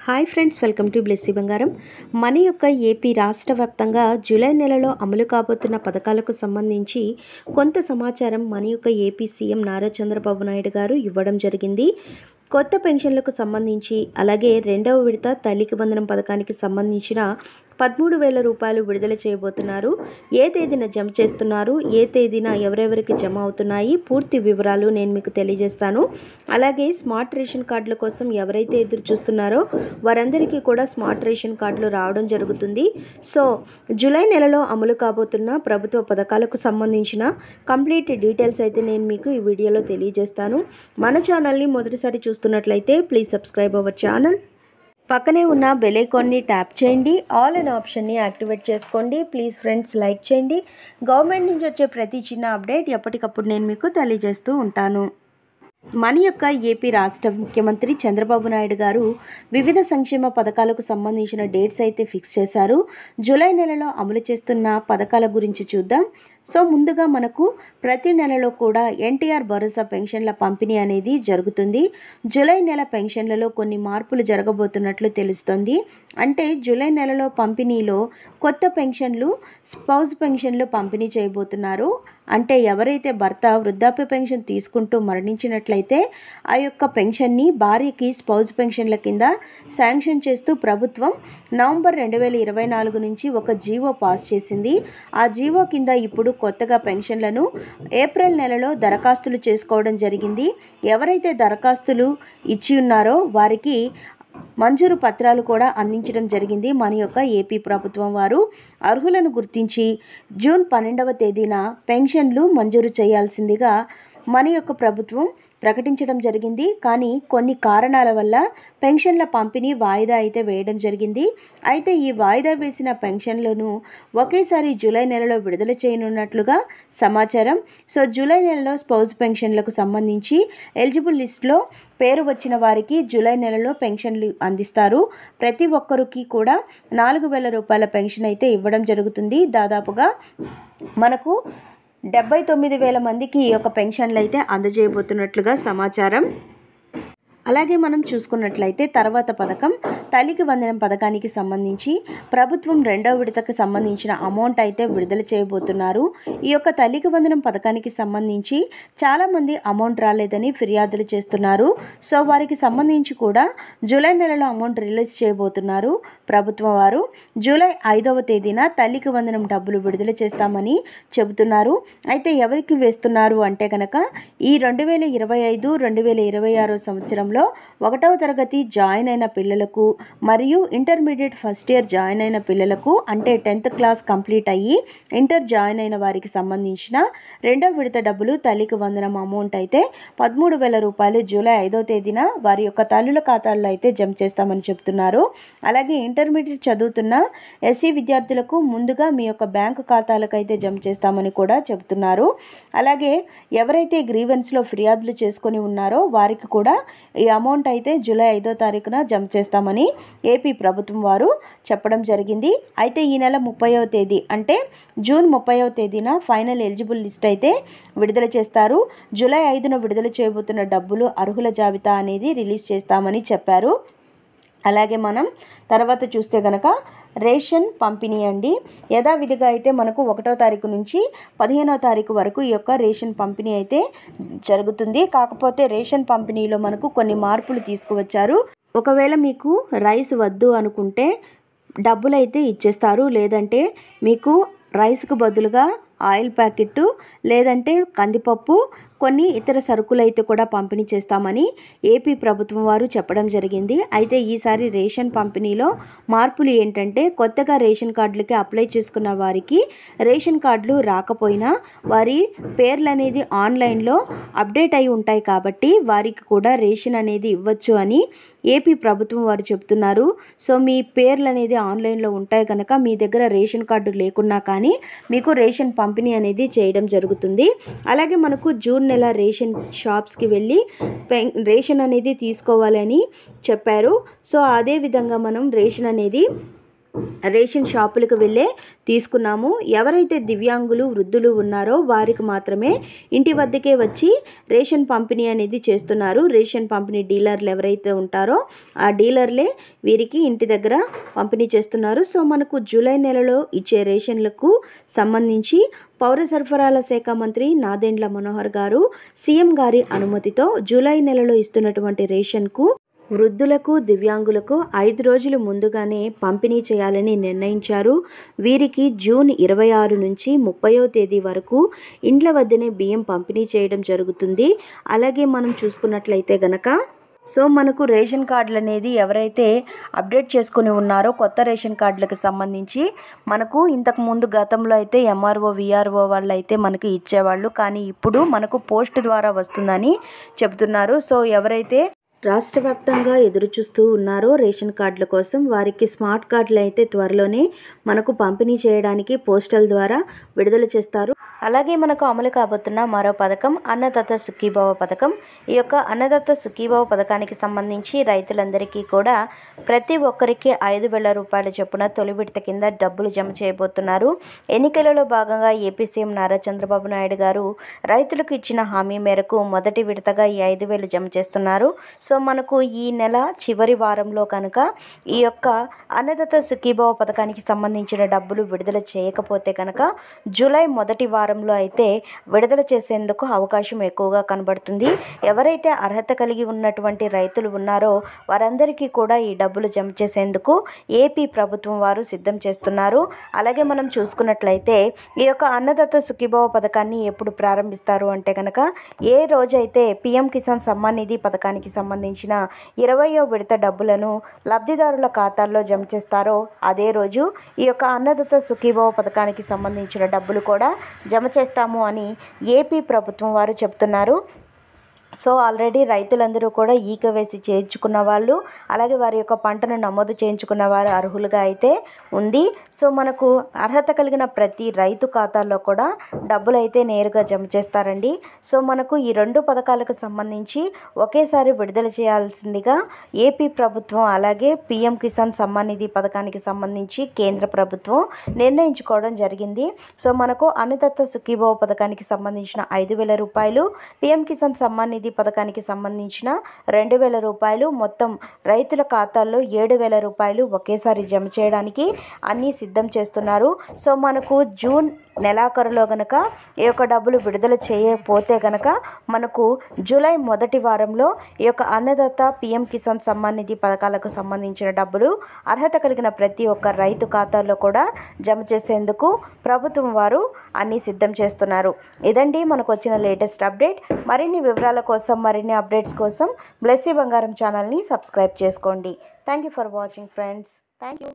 Hi friends, welcome to Blessy బంగారం. మన యొక్క ఏపీ రాష్ట్ర వ్యాప్తంగా జూలై నెలలో అమలు కాబోతున్న పథకాలకు సంబంధించి కొంత సమాచారం మన యొక్క ఏపీ సీఎం నారా చంద్రబాబు నాయుడు గారు ఇవ్వడం జరిగింది. కొత్త పెన్షన్లకు సంబంధించి, అలాగే రెండవ విడత తల్లికి వందనం పథకానికి సంబంధించిన 13,000 రూపాయలు విడుదల చేయబోతున్నారు. ఏ తేదీన జమ చేస్తున్నారు, ఏ తేదీన ఎవరెవరికి జమ అవుతున్నాయి, పూర్తి వివరాలు నేను మీకు తెలియజేస్తాను. అలాగే స్మార్ట్ రేషన్ కార్డుల కోసం ఎవరైతే ఎదురు చూస్తున్నారో వారందరికీ కూడా స్మార్ట్ రేషన్ కార్డులు రావడం జరుగుతుంది. సో జూలై నెలలో అమలు కాబోతున్న ప్రభుత్వ పథకాలకు సంబంధించిన కంప్లీట్ డీటెయిల్స్ అయితే నేను మీకు ఈ వీడియోలో తెలియజేస్తాను. మన ఛానల్ని మొదటిసారి చూస్తున్నట్లయితే ప్లీజ్ సబ్స్క్రైబ్ అవర్ ఛానల్. పక్కనే ఉన్న బెల్ ఐకాన్ని ట్యాప్ చేయండి, ఆల్ అనే ఆప్షన్ని యాక్టివేట్ చేసుకోండి. ప్లీజ్ ఫ్రెండ్స్ లైక్ చేయండి. గవర్నమెంట్ నుంచి వచ్చే ప్రతి చిన్న అప్డేట్ ఎప్పటికప్పుడు నేను మీకు తెలియజేస్తూ ఉంటాను. మన యొక్క ఏపీ రాష్ట్ర ముఖ్యమంత్రి చంద్రబాబు నాయుడు గారు వివిధ సంక్షేమ పథకాలకు సంబంధించిన డేట్స్ అయితే ఫిక్స్ చేశారు. జూలై నెలలో అమలు చేస్తున్న పథకాల గురించి చూద్దాం. సో ముందుగా మనకు ప్రతి నెలలో కూడా ఎన్టీఆర్ భరోసా పెన్షన్ల పంపిణీ అనేది జరుగుతుంది. జూలై నెల పెన్షన్లలో కొన్ని మార్పులు జరగబోతున్నట్లు తెలుస్తుంది. అంటే జూలై నెలలో పంపిణీలో కొత్త పెన్షన్లు, స్పౌస్ పెన్షన్లు పంపిణీ చేయబోతున్నారు. అంటే ఎవరైతే భర్త వృద్ధాప్య పెన్షన్ తీసుకుంటూ మరణించినట్లయితే ఆ యొక్క పెన్షన్ని భార్యకి స్పౌస్ పెన్షన్ల కింద శాంక్షన్ చేస్తూ ప్రభుత్వం నవంబర్ 2024 నుంచి ఒక జీవో పాస్ చేసింది. ఆ జీవో కింద ఇప్పుడు కొత్తగా పెన్షన్లను ఏప్రిల్ నెలలో దరఖాస్తులు చేసుకోవడం జరిగింది. ఎవరైతే దరఖాస్తులు ఇచ్చి ఉన్నారో వారికి మంజూరు పత్రాలు కూడా అందించడం జరిగింది. మన యొక్క ఏపీ ప్రభుత్వం వారు అర్హులను గుర్తించి జూన్ 12వ తేదీన పెన్షన్లు మంజూరు చేయాల్సిందిగా మన యొక్క ప్రభుత్వం ప్రకటించడం జరిగింది. కానీ కొన్ని కారణాల వల్ల పెన్షన్ల పంపిణీ వాయిదా అయితే వేయడం జరిగింది. అయితే ఈ వాయిదా వేసిన పెన్షన్లను ఒకేసారి జూలై నెలలో విడుదల చేయనున్నట్లుగా సమాచారం. సో జూలై నెలలో స్పౌస్ పెన్షన్లకు సంబంధించి ఎలిజిబుల్ లిస్టులో పేరు వచ్చిన వారికి జూలై నెలలో పెన్షన్లు అందిస్తారు. ప్రతి ఒక్కరికి కూడా 4,000 రూపాయల పెన్షన్ అయితే ఇవ్వడం జరుగుతుంది. దాదాపుగా మనకు 79,000 మందికి ఈ యొక్క పెన్షన్లు అయితే అందజేయబోతున్నట్లుగా సమాచారం. అలాగే మనం చూసుకున్నట్లయితే తర్వాత పథకం తల్లికి వందనం పథకానికి సంబంధించి ప్రభుత్వం రెండవ విడతకు సంబంధించిన అమౌంట్ అయితే విడుదల చేయబోతున్నారు. ఈ యొక్క తల్లికి వందనం పథకానికి సంబంధించి చాలామంది అమౌంట్ రాలేదని ఫిర్యాదులు చేస్తున్నారు. సో వారికి సంబంధించి కూడా జూలై నెలలో అమౌంట్ రిలీజ్ చేయబోతున్నారు ప్రభుత్వం వారు. జూలై 5వ తేదీన తల్లికి వందనం డబ్బులు విడుదల చేస్తామని చెబుతున్నారు. అయితే ఎవరికి వేస్తున్నారు అంటే కనుక ఈ 2025-2026 సంవత్సరంలో 1వ తరగతి జాయిన్ అయిన పిల్లలకు మరియు ఇంటర్మీడియట్ ఫస్ట్ ఇయర్ జాయిన్ అయిన పిల్లలకు, అంటే 10th క్లాస్ కంప్లీట్ అయ్యి ఇంటర్ జాయిన్ అయిన వారికి సంబంధించిన రెండవ విడత డబ్బులు తల్లికి వందనం అమౌంట్ అయితే 13,000 రూపాయలు జూలై 5వ తేదీన వారి యొక్క తల్లుల ఖాతాల్లో అయితే జమ చేస్తామని చెప్తున్నారు. అలాగే ఇంటర్మీడియట్ చదువుతున్న ఎస్సీ విద్యార్థులకు ముందుగా మీ యొక్క బ్యాంకు ఖాతాలకు అయితే జమ చేస్తామని కూడా చెబుతున్నారు. అలాగే ఎవరైతే గ్రీవెన్స్లో ఫిర్యాదులు చేసుకొని ఉన్నారో వారికి కూడా ఈ అమౌంట్ అయితే జూలై 5వ తారీఖున జమ చేస్తామని ఏపీ ప్రభుత్వం వారు చెప్పడం జరిగింది. అయితే ఈ నెల 30వ తేదీ అంటే జూన్ 30వ తేదీన ఫైనల్ ఎలిజిబుల్ లిస్ట్ అయితే విడుదల చేస్తారు. జూలై 5న విడుదల చేయబోతున్న డబ్బులు అర్హుల జాబితా అనేది రిలీజ్ చేస్తామని చెప్పారు. అలాగే మనం తర్వాత చూస్తే కనుక రేషన్ పంపిణీ అండి. యథావిధిగా అయితే మనకు 1వ తారీఖు నుంచి 15వ తారీఖు వరకు ఈ యొక్క రేషన్ పంపిణీ అయితే జరుగుతుంది. కాకపోతే రేషన్ పంపిణీలో మనకు కొన్ని మార్పులు తీసుకువచ్చారు. ఒకవేళ మీకు రైస్ వద్దు అనుకుంటే డబ్బులు అయితే ఇచ్చేస్తారు. లేదంటే మీకు రైస్కు బదులుగా ఆయిల్ ప్యాకెట్టు, లేదంటే కందిపప్పు, కొన్ని ఇతర సరుకులు అయితే కూడా పంపిణీ చేస్తామని ఏపీ ప్రభుత్వం వారు చెప్పడం జరిగింది. అయితే ఈసారి రేషన్ పంపిణీలో మార్పులు ఏంటంటే కొత్తగా రేషన్ కార్డులకి అప్లై చేసుకున్న వారికి రేషన్ కార్డులు రాకపోయినా వారి పేర్లు అనేది ఆన్లైన్లో అప్డేట్ అయి ఉంటాయి కాబట్టి వారికి కూడా రేషన్ అనేది ఇవ్వచ్చు అని ఏపీ ప్రభుత్వం వారు చెప్తున్నారు. సో మీ పేర్లు అనేది ఆన్లైన్లో ఉంటాయి కనుక మీ దగ్గర రేషన్ కార్డు లేకున్నా కానీ మీకు రేషన్ పంపిణీ అనేది చేయడం జరుగుతుంది. అలాగే మనకు జూన్ నెల రేషన్ షాప్స్కి వెళ్ళి రేషన్ అనేది తీసుకోవాలని చెప్పారు. సో అదే విధంగా మనం రేషన్ అనేది రేషన్ షాపులకు వెళ్ళే తీసుకున్నాము. ఎవరైతే దివ్యాంగులు వృద్ధులు ఉన్నారో వారికి మాత్రమే ఇంటి వద్దకే వచ్చి రేషన్ పంపిణీ అనేది చేస్తున్నారు. రేషన్ పంపిణీ డీలర్లు ఎవరైతే ఉంటారో ఆ డీలర్లే వీరికి ఇంటి దగ్గర పంపిణీ చేస్తున్నారు. సో మనకు జూలై నెలలో ఇచ్చే రేషన్లకు సంబంధించి పౌర సరఫరాల శాఖ మంత్రి నాదెండ్ల మనోహర్ గారు సీఎం గారి అనుమతితో జూలై నెలలో ఇస్తున్నటువంటి రేషన్కు వృద్ధులకు దివ్యాంగులకు 5 రోజులు ముందుగానే పంపిణీ చేయాలని నిర్ణయించారు. వీరికి జూన్ 26 నుంచి 30వ తేదీ వరకు ఇండ్ల వద్దనే బియ్యం పంపిణీ చేయడం జరుగుతుంది. అలాగే మనం చూసుకున్నట్లయితే గనక మనకు రేషన్ కార్డులు అనేది ఎవరైతే అప్డేట్ చేసుకుని ఉన్నారో కొత్త రేషన్ కార్డులకు సంబంధించి మనకు ఇంతకుముందు గతంలో అయితే ఎంఆర్ఓ విఆర్ఓ వాళ్ళు అయితే మనకి ఇచ్చేవాళ్ళు, కానీ ఇప్పుడు మనకు పోస్ట్ ద్వారా వస్తుందని చెబుతున్నారు. సో ఎవరైతే రాష్ట్ర వ్యాప్తంగా ఎదురు చూస్తూ ఉన్నారో రేషన్ కార్డుల కోసం వారికి స్మార్ట్ కార్డులు అయితే త్వరలోనే మనకు పంపిణీ చేయడానికి పోస్టల్ ద్వారా విడుదల చేస్తారు. అలాగే మనకు అమలు కాబోతున్న మరో పథకం అన్నదాత సుఖీభవ పథకం. ఈ యొక్క అన్నదాత సుఖీభవ పథకానికి సంబంధించి రైతులందరికీ కూడా ప్రతి ఒక్కరికి 5,000 రూపాయల చొప్పున తొలి విడత కింద డబ్బులు జమ చేయబోతున్నారు. ఎన్నికలలో భాగంగా ఏపీ సీఎం నారా చంద్రబాబు నాయుడు గారు రైతులకు ఇచ్చిన హామీ మేరకు మొదటి విడతగా ఈ 5,000 జమ చేస్తున్నారు. సో మనకు ఈ నెల చివరి వారంలో కనుక ఈ యొక్క అన్నదాత సుఖీభవ పథకానికి సంబంధించిన డబ్బులు విడుదల చేయకపోతే కనుక జూలై మొదటి వారంలో అయితే విడుదల చేసేందుకు అవకాశం ఎక్కువగా కనబడుతుంది. ఎవరైతే అర్హత కలిగి ఉన్నటువంటి రైతులు ఉన్నారో వారందరికీ కూడా ఈ డబ్బులు జమ చేసేందుకు ఏపీ ప్రభుత్వం వారు సిద్ధం చేస్తున్నారు. అలాగే మనం చూసుకున్నట్లయితే ఈ యొక్క అన్నదాత సుఖీభవ పథకాన్ని ఎప్పుడు ప్రారంభిస్తారు అంటే కనుక ఏ రోజైతే పీఎం కిసాన్ సమ్మాన్ నిధి పథకానికి సంబంధించిన 20వ విడత డబ్బులను లబ్ధిదారుల ఖాతాల్లో జమ చేస్తారో అదే రోజు ఈ యొక్క అన్నదాత సుఖీభవ పథకానికి సంబంధించిన డబ్బులు కూడా జమ చేస్తాము అని ఏపీ ప్రభుత్వం వారు చెప్తున్నారు. సో ఆల్రెడీ రైతులందరూ కూడా ఈకేవైసీ చేయించుకున్న వాళ్ళు, అలాగే వారి యొక్క పంటను నమోదు చేయించుకున్న వారు అర్హులుగా అయితే ఉంది. సో మనకు అర్హత కలిగిన ప్రతి రైతు ఖాతాల్లో కూడా డబ్బులు అయితే నేరుగా జమ చేస్తారండి. సో మనకు ఈ 2 పథకాలకు సంబంధించి ఒకేసారి విడుదల చేయాల్సిందిగా ఏపీ ప్రభుత్వం అలాగే పీఎం కిసాన్ సమ్మాన్ నిధి పథకానికి సంబంధించి కేంద్ర ప్రభుత్వం నిర్ణయించుకోవడం జరిగింది. సో మనకు అన్నదాత సుఖీభవ పథకానికి సంబంధించిన 5,000 రూపాయలు, పీఎం కిసాన్ సమ్మాన్ నిధి పథకానికి సంబంధించిన 2,000 రూపాయలు, మొత్తం రైతుల ఖాతాల్లో 7,000 రూపాయలు ఒకేసారి జమ చేయడానికి అన్నీ సిద్ధం చేస్తున్నారు. సో మనకు జూన్ నెలాఖరులో గనక ఈ యొక్క డబ్బులు విడుదల చేయకపోతే గనక మనకు జూలై మొదటి వారంలో ఈ యొక్క అన్నదాత పీఎం కిసాన్ సమ్మాన్ నిధి పథకాలకు సంబంధించిన డబ్బులు అర్హత కలిగిన ప్రతి ఒక్క రైతు ఖాతాల్లో కూడా జమ చేసేందుకు ప్రభుత్వం వారు అన్నీ సిద్ధం చేస్తున్నారు. ఇదండి మనకు వచ్చిన లేటెస్ట్ అప్డేట్. మరిన్ని వివరాల కోసం, మరిన్ని అప్డేట్స్ కోసం బ్లెస్సీ బంగారం ఛానల్ని సబ్స్క్రైబ్ చేసుకోండి. Thank you for watching friends. Thank you.